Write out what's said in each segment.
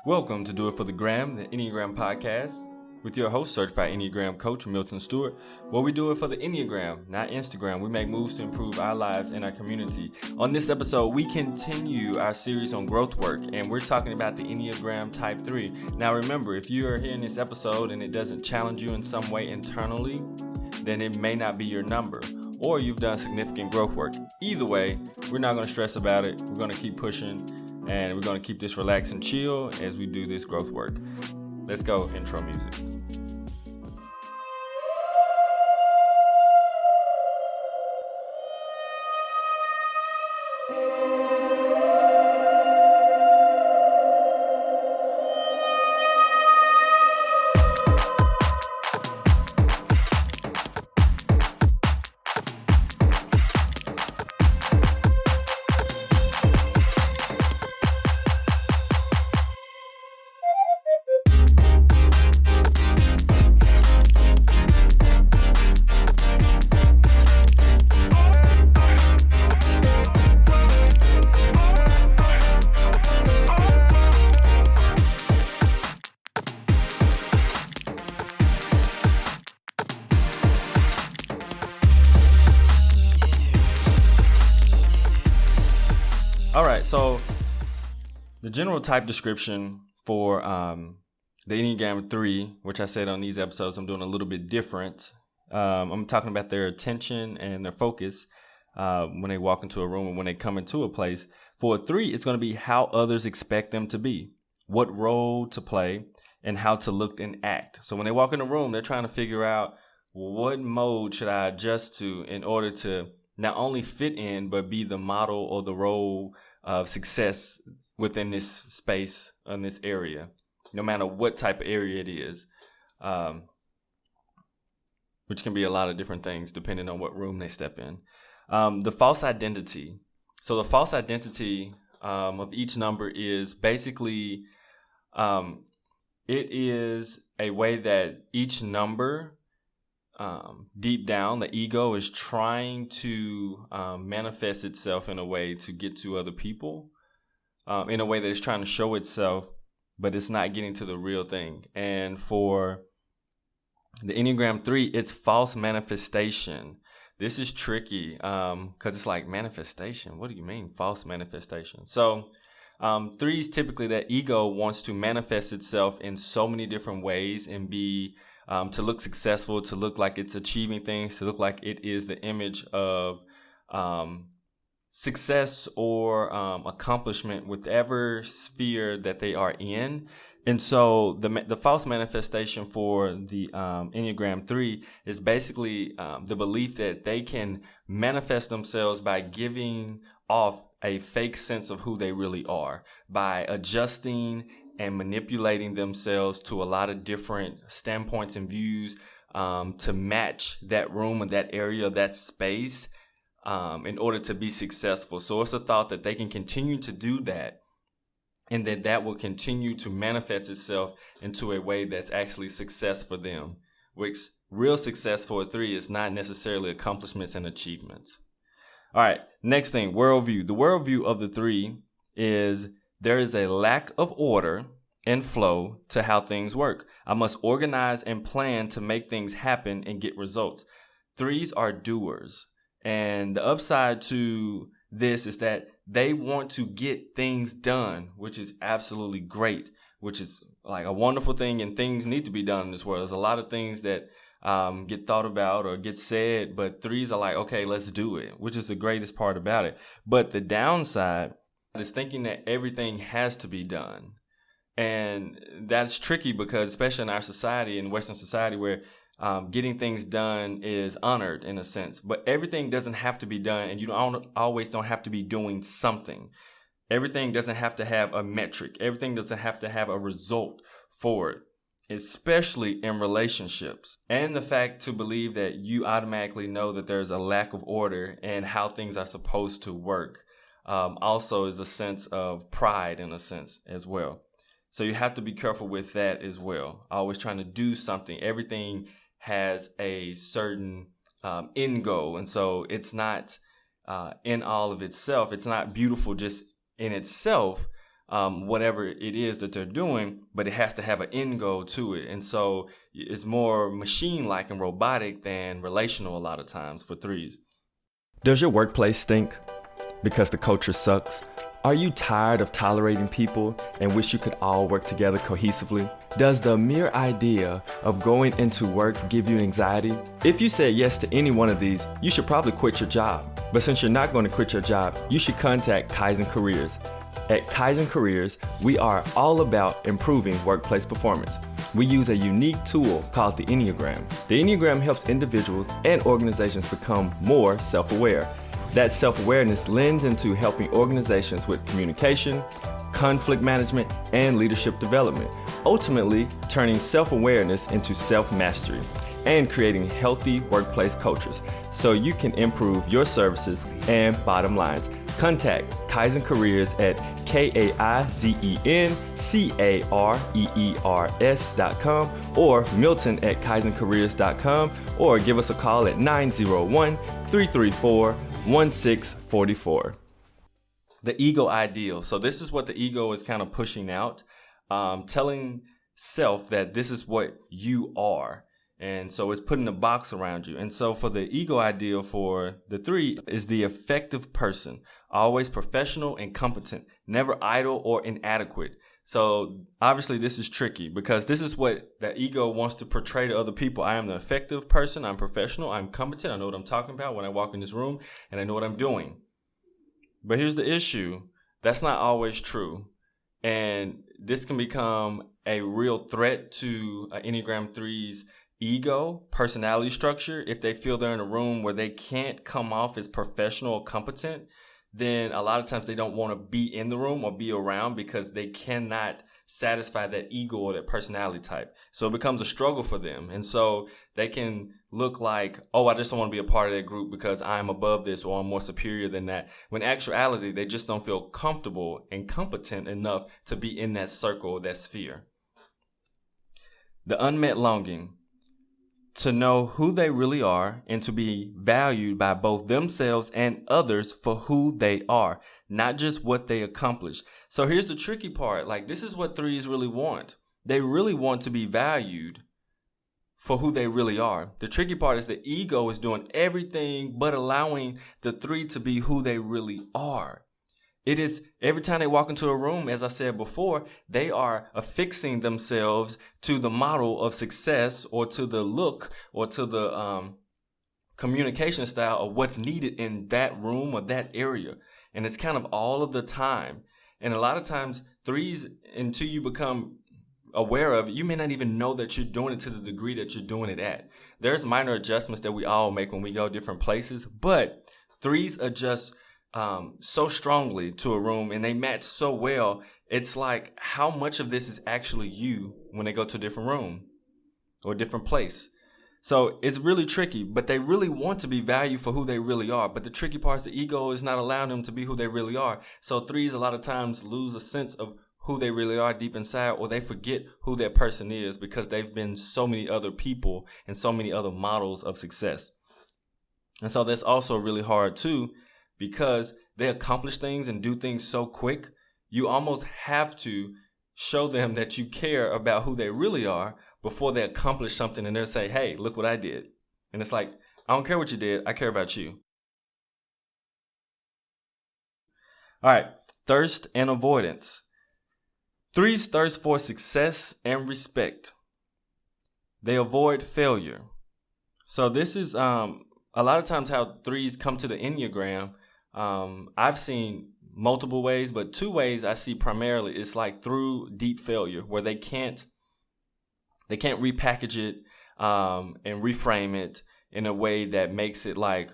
Welcome to Do It for the Gram, the Enneagram podcast, with your host, certified Enneagram coach, Milton Stewart, where we do it for the Enneagram, not Instagram. We make moves to improve our lives and our community. On this episode, we continue our series on growth work, and we're talking about the Enneagram Type 3. Now remember, if you are hearing this episode and it doesn't challenge you in some way internally, then it may not be your number, or you've done significant growth work. Either way, we're not going to stress about it. We're going to keep pushing. And we're going to keep this relaxed and chill as we do this growth work. Let's go, intro music. All right, so the general type description for the Enneagram 3, which I said on these episodes, I'm doing a little bit different. I'm talking about their attention and their focus when they walk into a room and when they come into a place. For a 3, it's going to be how others expect them to be, what role to play, and how to look and act. So when they walk in a room, they're trying to figure out, what mode should I adjust to in order to not only fit in, but be the model or the role of success within this space, in this area, no matter what type of area it is, which can be a lot of different things depending on what room they step in. The false identity. So the false identity of each number is basically, it is a way that each number, deep down, the ego is trying to manifest itself in a way to get to other people, in a way that it's trying to show itself, but it's not getting to the real thing. And for the Enneagram 3, it's false manifestation. This is tricky because it's like, manifestation. What do you mean, false manifestation? So 3 is typically that ego wants to manifest itself in so many different ways and be to look successful, to look like it's achieving things, to look like it is the image of success or accomplishment, whatever sphere that they are in. And so the false manifestation for the Enneagram 3 is basically the belief that they can manifest themselves by giving off a fake sense of who they really are, by adjusting and manipulating themselves to a lot of different standpoints and views to match that room or that area, that space, in order to be successful. So it's a thought that they can continue to do that, and that will continue to manifest itself into a way that's actually success for them, which real success for a 3 is not necessarily accomplishments and achievements. All right, next thing, worldview. The worldview of the 3 is there is a lack of order and flow to how things work. I must organize and plan to make things happen and get results. 3s are doers. And the upside to this is that they want to get things done, which is absolutely great, which is like a wonderful thing, and things need to be done in this world. There's a lot of things that get thought about or get said, but 3s are like, okay, let's do it, which is the greatest part about it. But the downside is thinking that everything has to be done. And that's tricky because especially in our society, in Western society, where getting things done is honored in a sense, but everything doesn't have to be done, and you always don't have to be doing something. Everything doesn't have to have a metric. Everything doesn't have to have a result for it, especially in relationships. And the fact to believe that you automatically know that there's a lack of order and how things are supposed to work also is a sense of pride in a sense as well. So you have to be careful with that as well. Always trying to do something. Everything has a certain end goal. And so it's not in all of itself. It's not beautiful just in itself. whatever it is that they're doing, but it has to have an end goal to it. And so it's more machine-like and robotic than relational a lot of times for threes. Does your workplace stink because the culture sucks? Are you tired of tolerating people and wish you could all work together cohesively? Does the mere idea of going into work give you anxiety? If you said yes to any one of these, you should probably quit your job. But since you're not going to quit your job, you should contact Kaizen Careers. At Kaizen Careers, we are all about improving workplace performance. We use a unique tool called the Enneagram. The Enneagram helps individuals and organizations become more self-aware. That self-awareness lends into helping organizations with communication, conflict management, and leadership development, ultimately turning self-awareness into self-mastery and creating healthy workplace cultures so you can improve your services and bottom lines. Contact Kaizen Careers at KaizenCareers.com or Milton at KaizenCareers.com, or give us a call at 901-334-1644. The ego ideal. So this is what the ego is kind of pushing out, telling self that this is what you are. And so it's putting a box around you. And so for the ego ideal for the three is the effective person, always professional and competent, never idle or inadequate. So obviously this is tricky because this is what the ego wants to portray to other people. I am the effective person. I'm professional. I'm competent. I know what I'm talking about when I walk in this room, and I know what I'm doing. But here's the issue. That's not always true. And this can become a real threat to Enneagram 3's ego, personality structure. If they feel they're in a room where they can't come off as professional or competent, then a lot of times they don't want to be in the room or be around because they cannot satisfy that ego or that personality type. So it becomes a struggle for them. And so they can look like, oh, I just don't want to be a part of that group because I'm above this or I'm more superior than that. When in actuality, they just don't feel comfortable and competent enough to be in that circle, that sphere. The unmet longing. To know who they really are and to be valued by both themselves and others for who they are, not just what they accomplish. So here's the tricky part. Like, this is what threes really want. They really want to be valued for who they really are. The tricky part is the ego is doing everything but allowing the three to be who they really are. It is every time they walk into a room, as I said before, they are affixing themselves to the model of success or to the look or to the communication style of what's needed in that room or that area. And it's kind of all of the time. And a lot of times threes, until you become aware of it, you may not even know that you're doing it to the degree that you're doing it at. There's minor adjustments that we all make when we go different places, but threes adjust so strongly to a room and they match so well. It's like, how much of this is actually you when they go to a different room or a different place? So it's really tricky, but they really want to be valued for who they really are. But the tricky part is the ego is not allowing them to be who they really are. So threes a lot of times lose a sense of who they really are deep inside, or they forget who that person is because they've been so many other people and so many other models of success. And so that's also really hard too, because they accomplish things and do things so quick, you almost have to show them that you care about who they really are before they accomplish something and they'll say, hey, look what I did. And it's like, I don't care what you did, I care about you. All right, thirst and avoidance. Threes thirst for success and respect. They avoid failure. So this is a lot of times how threes come to the Enneagram. I've seen multiple ways, but two ways I see primarily. It's like through deep failure, where they can't repackage it and reframe it in a way that makes it like,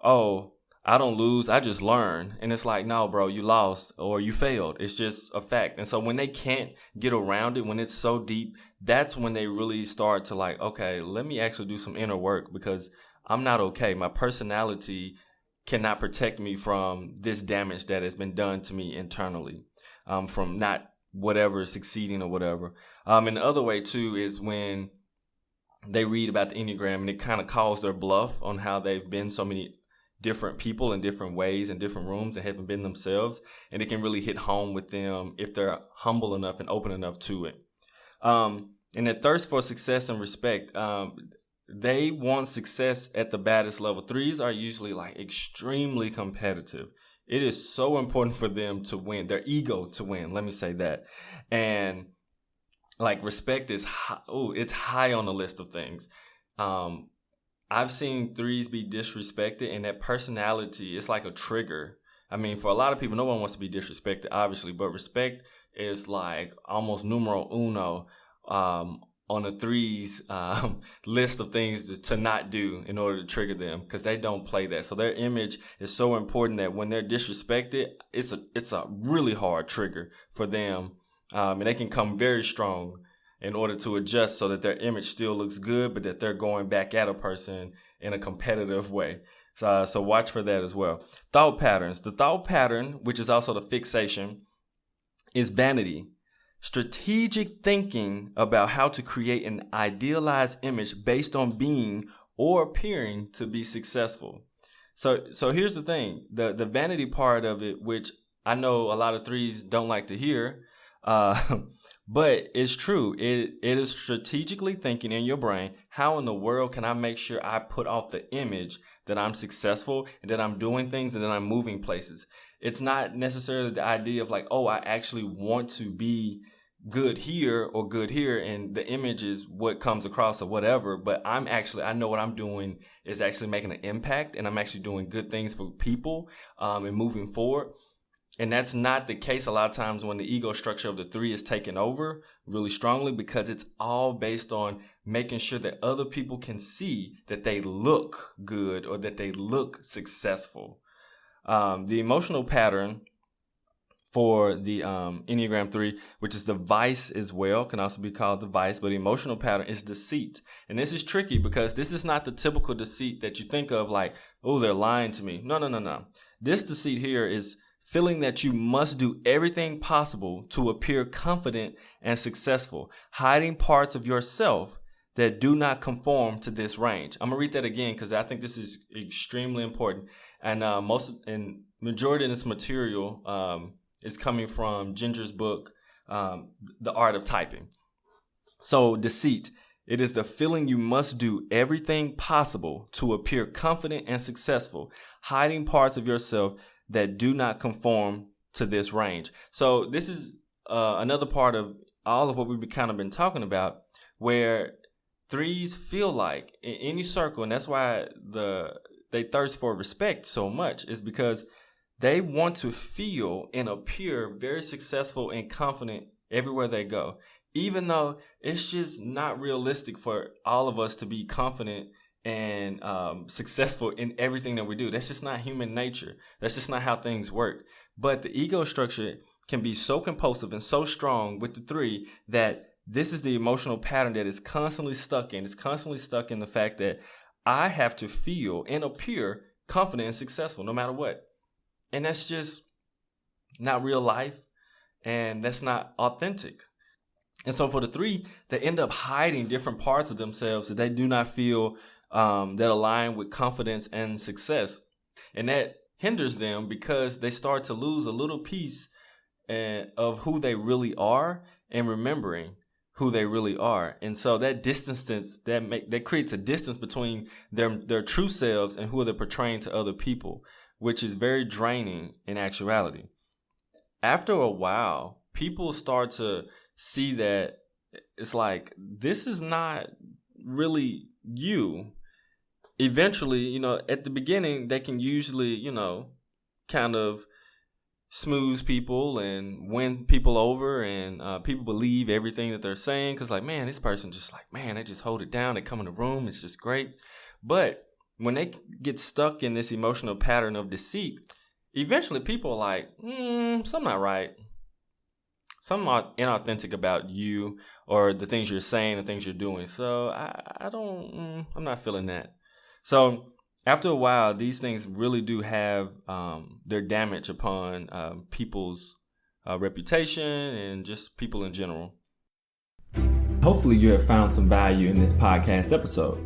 oh, I don't lose, I just learn. And it's like, no, bro, you lost or you failed. It's just a fact. And so when they can't get around it, when it's so deep, that's when they really start to like, okay, let me actually do some inner work because I'm not okay. My personality cannot protect me from this damage that has been done to me internally, from not whatever succeeding or whatever. And the other way too is when they read about the Enneagram and it kind of calls their bluff on how they've been so many different people in different ways in different rooms and haven't been themselves, and it can really hit home with them if they're humble enough and open enough to it. And the thirst for success and respect, they want success at the baddest level. Threes are usually like extremely competitive. It is so important for them to win, their ego to win, let me say that. And like respect is it's high on the list of things. I've seen threes be disrespected, and that personality is like a trigger. I mean, for a lot of people, no one wants to be disrespected, obviously, but respect is like almost numero uno on the threes list of things to not do in order to trigger them, because they don't play that. So their image is so important that when they're disrespected, it's a really hard trigger for them, and they can come very strong in order to adjust so that their image still looks good, but that they're going back at a person in a competitive way. So watch for that as well. Thought patterns. The thought pattern, which is also the fixation, is vanity. Strategic thinking about how to create an idealized image based on being or appearing to be successful. So here's the thing. The vanity part of it, which I know a lot of threes don't like to hear, but it's true. It is strategically thinking in your brain, how in the world can I make sure I put off the image that I'm successful and that I'm doing things and that I'm moving places. It's not necessarily the idea of like, oh, I actually want to be good here or good here, and the image is what comes across or whatever, but I know what I'm doing is actually making an impact, and I'm actually doing good things for people and moving forward. And that's not the case a lot of times when the ego structure of the three is taken over really strongly, because it's all based on making sure that other people can see that they look good or that they look successful. The emotional pattern for the Enneagram 3, which is the vice as well, can also be called the vice, but the emotional pattern is deceit. And this is tricky because this is not the typical deceit that you think of like, oh, they're lying to me. No. This deceit here is feeling that you must do everything possible to appear confident and successful, hiding parts of yourself that do not conform to this range. I'm gonna read that again because I think this is extremely important. And majority of this material is coming from Ginger's book, The Art of Typing. So deceit, it is the feeling you must do everything possible to appear confident and successful, hiding parts of yourself that do not conform to this range. So this is another part of all of what we've kind of been talking about, where threes feel like in any circle, and that's why they thirst for respect so much, is because they want to feel and appear very successful and confident everywhere they go, even though it's just not realistic for all of us to be confident and successful in everything that we do. That's just not human nature. That's just not how things work. But the ego structure can be so compulsive and so strong with the three that this is the emotional pattern that is constantly stuck in. It's constantly stuck in the fact that I have to feel and appear confident and successful no matter what. And that's just not real life, and that's not authentic. And so for the three, they end up hiding different parts of themselves that they do not feel that align with confidence and success. And that hinders them because they start to lose a little piece of who they really are and remembering who they really are. And so that that creates a distance between their true selves and who they're portraying to other people, which is very draining in actuality. After a while, people start to see that it's like, this is not really you. Eventually, at the beginning, they can usually, kind of smooth people and win people over, and people believe everything that they're saying because, like, man, this person just like, man, they just hold it down. They come in the room. It's just great. But when they get stuck in this emotional pattern of deceit, eventually people are like, something not right. Something inauthentic about you or the things you're saying, the things you're doing. So I'm not feeling that. So after a while, these things really do have their damage upon people's reputation and just people in general. Hopefully you have found some value in this podcast episode.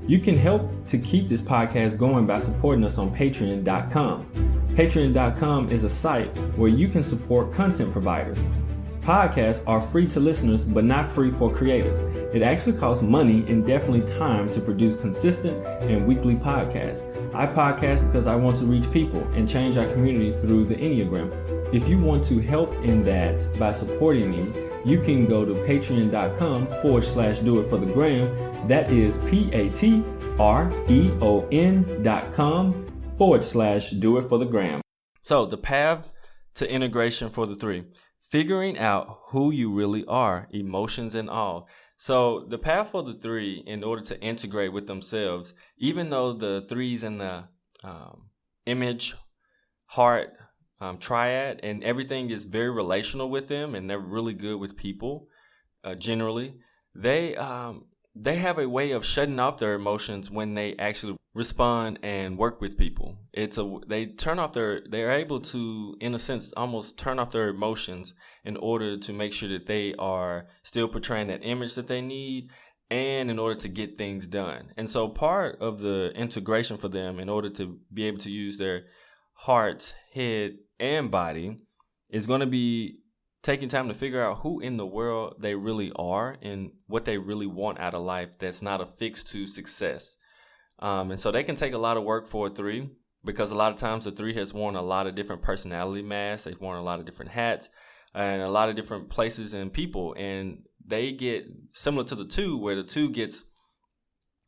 You can help to keep this podcast going by supporting us on patreon.com. Patreon.com is a site where you can support content providers. Podcasts are free to listeners, but not free for creators. It actually costs money and definitely time to produce consistent and weekly podcasts. I podcast because I want to reach people and change our community through the Enneagram. If you want to help in that by supporting me, you can go to patreon.com/doitforthegram. That is patreon.com/doitforthegram. So the path to integration for the 3. Figuring out who you really are, emotions and all. So the path for the 3, in order to integrate with themselves, even though the 3's in the image, heart, triad, and everything is very relational with them, and they're really good with people, generally, they have a way of shutting off their emotions when they actually respond and work with people. They're able to, in a sense, almost turn off their emotions in order to make sure that they are still portraying that image that they need, and in order to get things done. And so part of the integration for them, in order to be able to use their heart, head, and body, is going to be taking time to figure out who in the world they really are and what they really want out of life that's not affixed to success. And so they can take a lot of work for a 3, because a lot of times the 3 has worn a lot of different personality masks. They've worn a lot of different hats and a lot of different places and people. And they get similar to the 2, where the 2 gets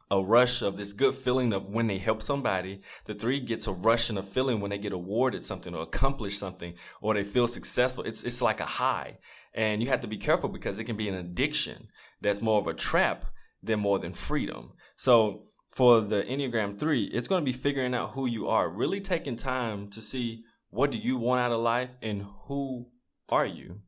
a rush of this good feeling of when they help somebody. The 3 gets a rush and a feeling when they get awarded something or accomplish something or they feel successful. It's like a high. And you have to be careful, because it can be an addiction that's more of a trap than more than freedom. So for the Enneagram 3, it's going to be figuring out who you are, really taking time to see what do you want out of life and who are you.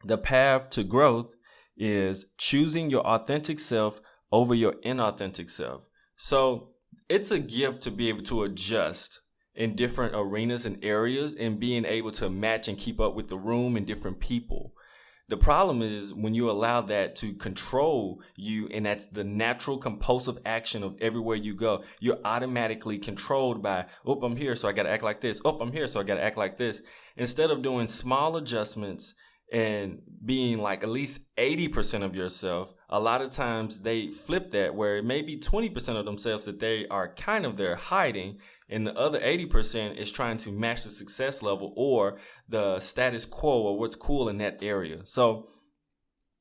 The path to growth is choosing your authentic self over your inauthentic self. So it's a gift to be able to adjust in different arenas and areas and being able to match and keep up with the room and different people. The problem is when you allow that to control you, and that's the natural compulsive action of everywhere you go. You're automatically controlled by, oh, I'm here, so I got to act like this. Oh, I'm here, so I got to act like this. Instead of doing small adjustments and being like at least 80% of yourself, a lot of times they flip that, where it may be 20% of themselves that they are kind of there hiding, and the other 80% is trying to match the success level or the status quo or what's cool in that area. So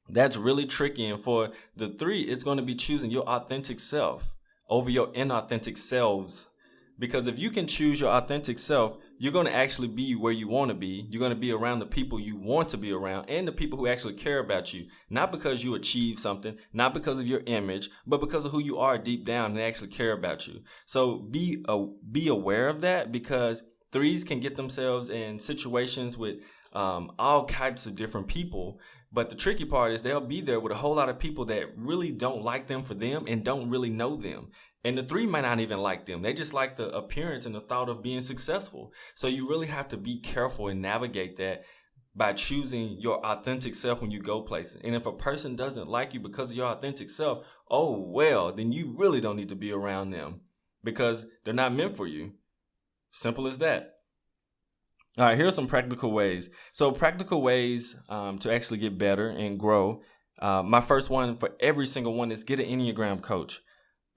that's really tricky. And for the 3, it's going to be choosing your authentic self over your inauthentic selves. Because if you can choose your authentic self, you're going to actually be where you want to be. You're going to be around the people you want to be around and the people who actually care about you. Not because you achieved something, not because of your image, but because of who you are deep down, and they actually care about you. So be aware of that, because 3s can get themselves in situations with all types of different people. But the tricky part is they'll be there with a whole lot of people that really don't like them for them and don't really know them. And the 3 might not even like them. They just like the appearance and the thought of being successful. So you really have to be careful and navigate that by choosing your authentic self when you go places. And if a person doesn't like you because of your authentic self, oh, well, then you really don't need to be around them, because they're not meant for you. Simple as that. All right, here's some practical ways. So practical ways to actually get better and grow. My first one for every single one is get an Enneagram coach.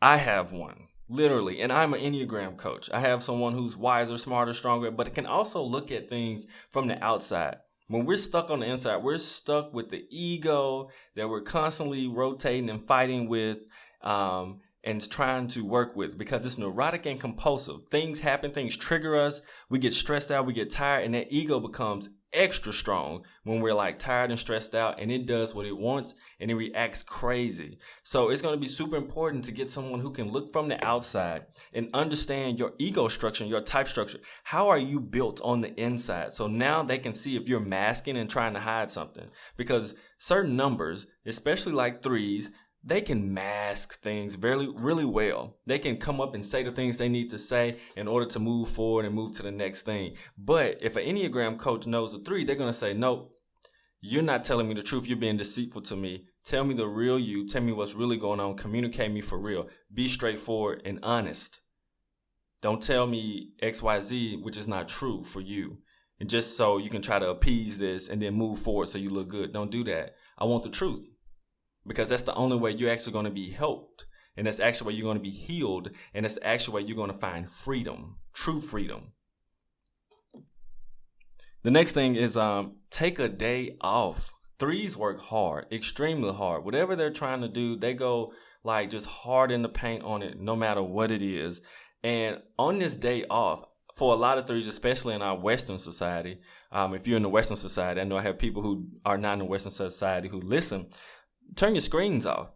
I have one, literally, and I'm an Enneagram coach. I have someone who's wiser, smarter, stronger, but it can also look at things from the outside. When we're stuck on the inside, we're stuck with the ego that we're constantly rotating and fighting with and trying to work with, because it's neurotic and compulsive. Things happen, things trigger us, we get stressed out, we get tired, and that ego becomes extra strong when we're like tired and stressed out, and it does what it wants and it reacts crazy. So it's going to be super important to get someone who can look from the outside and understand your ego structure and your type structure. How are you built on the inside? So now they can see if you're masking and trying to hide something, because certain numbers, especially like 3s, they can mask things really well. They can come up and say the things they need to say in order to move forward and move to the next thing. But if an Enneagram coach knows a 3, they're going to say, nope, You're not telling me the truth. You're being deceitful to me. Tell me the real you. Tell me what's really going on. Communicate me for real. Be straightforward and honest. Don't tell me XYZ, which is not true for you. And just so you can try to appease this and then move forward so you look good. Don't do that. I want the truth. Because that's the only way you're actually going to be helped. And that's actually where you're going to be healed. And that's actually where you're going to find freedom. True freedom. The next thing is take a day off. Threes work hard, extremely hard. Whatever they're trying to do, they go like just hard in the paint on it, no matter what it is. And on this day off, for a lot of threes, especially in our Western society, if you're in the Western society, I know I have people who are not in the Western society who listen, turn your screens off.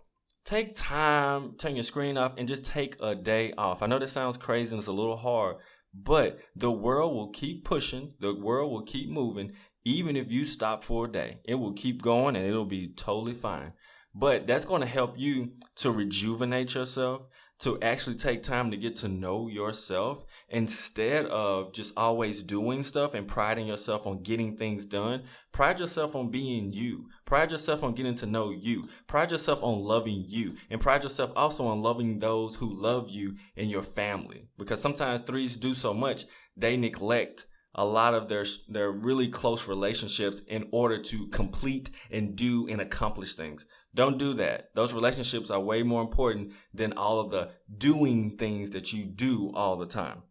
Take time, turn your screen off, and just take a day off. I know that sounds crazy and it's a little hard, but the world will keep pushing. The world will keep moving. Even if you stop for a day, it will keep going and it'll be totally fine. But that's going to help you to rejuvenate yourself, to actually take time to get to know yourself instead of just always doing stuff and priding yourself on getting things done. Pride yourself on being you. Pride yourself on getting to know you. Pride yourself on loving you. And pride yourself also on loving those who love you and your family. Because sometimes threes do so much, they neglect a lot of their really close relationships in order to complete and do and accomplish things. Don't do that. Those relationships are way more important than all of the doing things that you do all the time.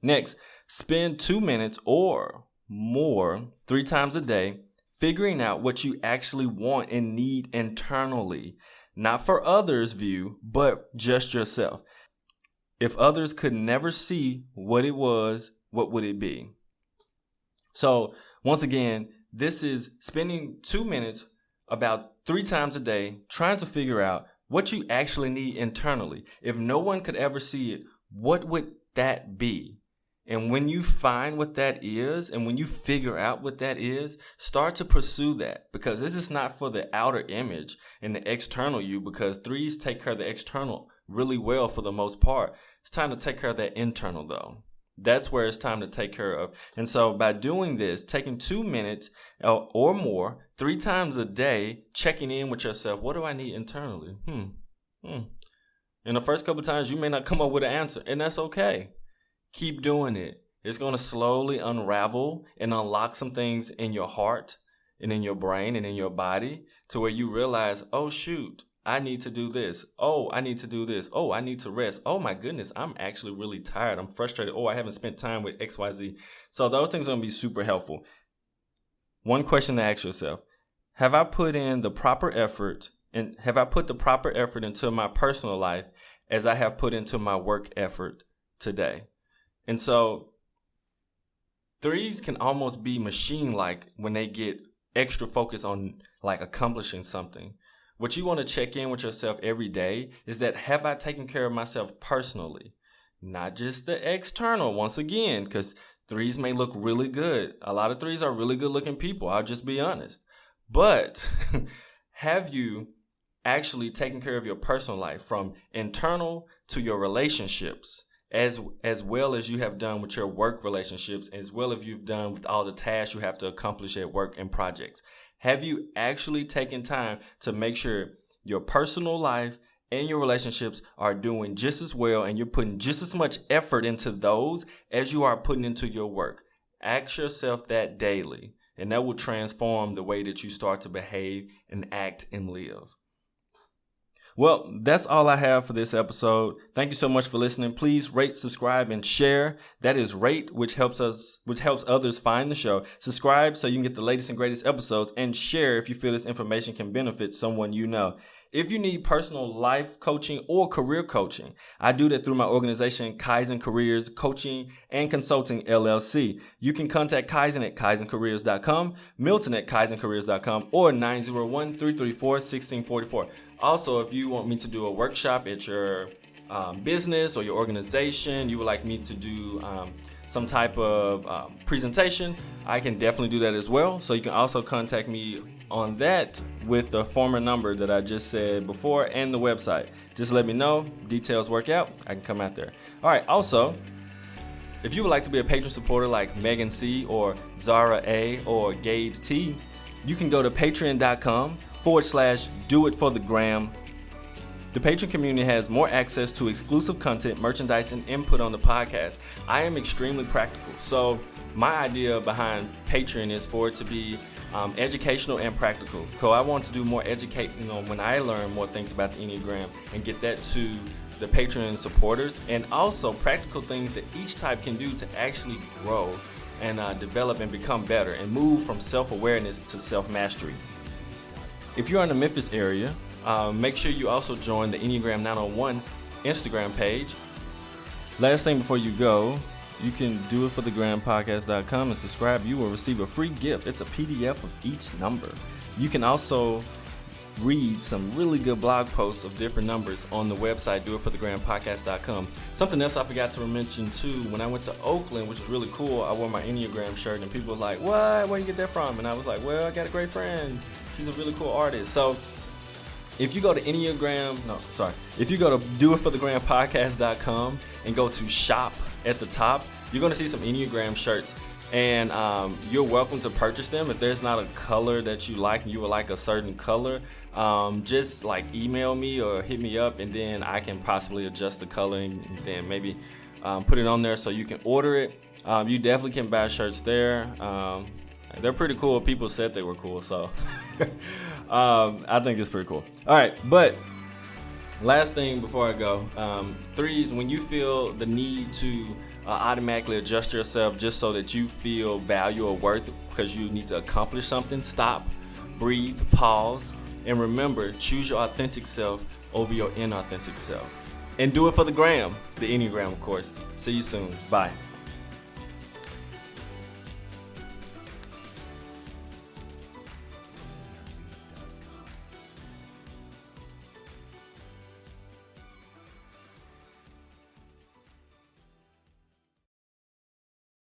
Next, spend 2 minutes or more 3 times a day figuring out what you actually want and need internally. Not for others' view, but just yourself. If others could never see what it was, what would it be? So once again, this is spending 2 minutes about 3 times a day trying to figure out what you actually need internally. If no one could ever see it, what would that be? And when you find what that is, and when you figure out what that is, start to pursue that, because this is not for the outer image and the external you, because threes take care of the external really well for the most part. It's time to take care of that internal though. That's where it's time to take care of. And so by doing this, taking 2 minutes or more, 3 times a day, checking in with yourself, what do I need internally? In the first couple of times, you may not come up with an answer, and that's okay. Keep doing it. It's going to slowly unravel and unlock some things in your heart and in your brain and in your body to where you realize, oh, shoot, I need to do this. Oh, I need to do this. Oh, I need to rest. Oh my goodness, I'm actually really tired. I'm frustrated. Oh, I haven't spent time with XYZ. So those things are going to be super helpful. One question to ask yourself, have I put in the proper effort and have I put the proper effort into my personal life as I have put into my work effort today? And so threes can almost be machine-like when they get extra focus on like accomplishing something. What you want to check in with yourself every day is that, have I taken care of myself personally? Not just the external, once again, because threes may look really good. A lot of threes are really good looking people. I'll just be honest. But have you actually taken care of your personal life, from internal to your relationships, as well as you have done with your work relationships, as well as you've done with all the tasks you have to accomplish at work and projects? Have you actually taken time to make sure your personal life and your relationships are doing just as well, and you're putting just as much effort into those as you are putting into your work? Ask yourself that daily, and that will transform the way that you start to behave and act and live. Well, that's all I have for this episode. Thank you so much for listening. Please rate, subscribe, and share. That is rate, which helps others find the show. Subscribe so you can get the latest and greatest episodes, and share if you feel this information can benefit someone you know. If you need personal life coaching or career coaching, I do that through my organization, Kaizen Careers Coaching and Consulting, LLC. You can contact Kaizen at kaizencareers.com, Milton at kaizencareers.com, or 901-334-1644. Also, if you want me to do a workshop at your business or your organization, you would like me to do some type of presentation, I can definitely do that as well. So you can also contact me on that with the former number that I just said before and the website. Just let me know, details work out, I can come out there. All right, also, if you would like to be a patron supporter like Megan C. or Zara A. or Gage T., you can go to patreon.com/doitforthegram. The Patreon community has more access to exclusive content, merchandise, and input on the podcast. I am extremely practical, so my idea behind Patreon is for it to be educational and practical. So I want to do more educating on when I learn more things about the Enneagram and get that to the Patreon supporters, and also practical things that each type can do to actually grow and develop and become better and move from self-awareness to self-mastery. If you're in the Memphis area, make sure you also join the Enneagram 901 Instagram page. Last thing before you go, you can do it for thegrampodcast.com and subscribe. You will receive a free gift. It's a PDF of each number. You can also read some really good blog posts of different numbers on the website, doitforthegrampodcast.com. Something else I forgot to mention too, when I went to Oakland, which is really cool, I wore my Enneagram shirt and people were like, what? Where you get that from? And I was like, well, I got a great friend. She's a really cool artist. So if you go to if you go to doitforthegrampodcast.com and go to shop at the top, you're going to see some Enneagram shirts, and you're welcome to purchase them. If there's not a color that you like and you would like a certain color, just like email me or hit me up, and then I can possibly adjust the color and then maybe put it on there so you can order it. You definitely can buy shirts there. They're pretty cool. People said they were cool, so I think it's pretty cool. All right, but last thing before I go, threes, when you feel the need to automatically adjust yourself just so that you feel value or worth because you need to accomplish something, stop, breathe, pause, and remember, choose your authentic self over your inauthentic self. And do it for the gram, the Enneagram, of course. See you soon. Bye.